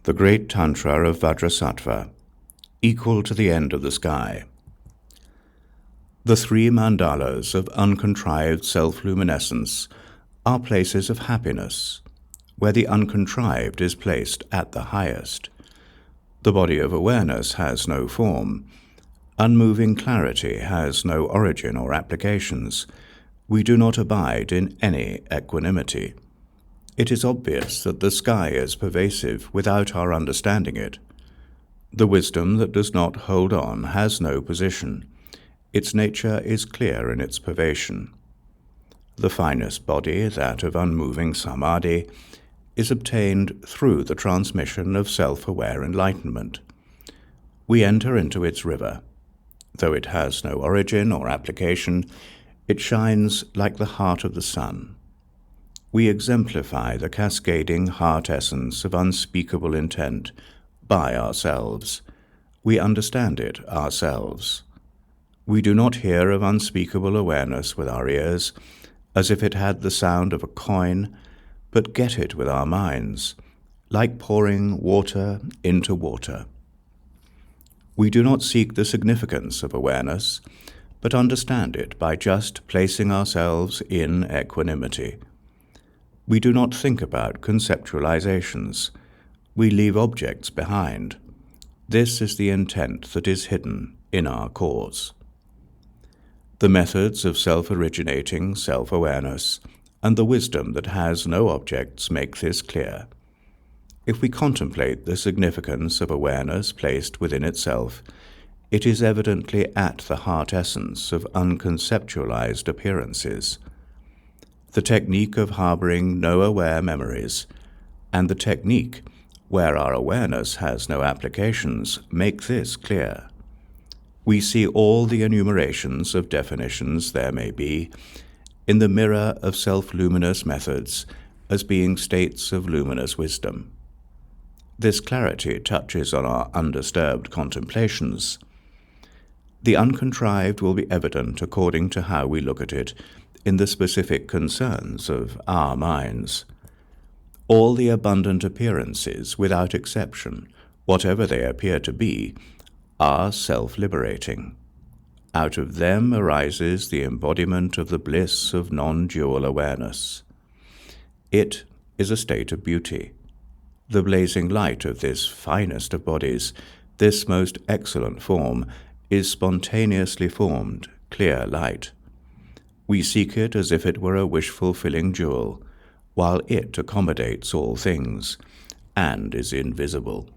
the Great Tantra of Vajrasattva, equal to the end of the sky. The three mandalas of uncontrived self-luminescence are places of happiness, where the uncontrived is placed at the highest. The body of awareness has no form. Unmoving clarity has no origin or applications. We do not abide in any equanimity. It is obvious that the sky is pervasive without our understanding it. The wisdom that does not hold on has no position. Its nature is clear in its pervasion. The finest body, that of unmoving samadhi, is obtained through the transmission of self-aware enlightenment. We enter into its river. Though it has no origin or application, it shines like the heart of the sun. We exemplify the cascading heart essence of unspeakable intent by ourselves. We understand it ourselves. We do not hear of unspeakable awareness with our ears, as if it had the sound of a coin, but get it with our minds, like pouring water into water. We do not seek the significance of awareness, but understand it by just placing ourselves in equanimity. We do not think about conceptualizations. We leave objects behind. This is the intent that is hidden in our cause. The methods of self-originating self-awareness and the wisdom that has no objects make this clear. If we contemplate the significance of awareness placed within itself, it is evidently at the heart essence of unconceptualized appearances. The technique of harboring no aware memories and the technique where our awareness has no applications make this clear. We see all the enumerations of definitions there may be in the mirror of self-luminous methods as being states of luminous wisdom. This clarity touches on our undisturbed contemplations. The uncontrived will be evident according to how we look at it in the specific concerns of our minds. All the abundant appearances, without exception, whatever they appear to be, are self-liberating. Out of them arises the embodiment of the bliss of non-dual awareness. It is a state of beauty. The blazing light of this finest of bodies, this most excellent form, is spontaneously formed, clear light. We seek it as if it were a wish-fulfilling jewel, while it accommodates all things, and is invisible.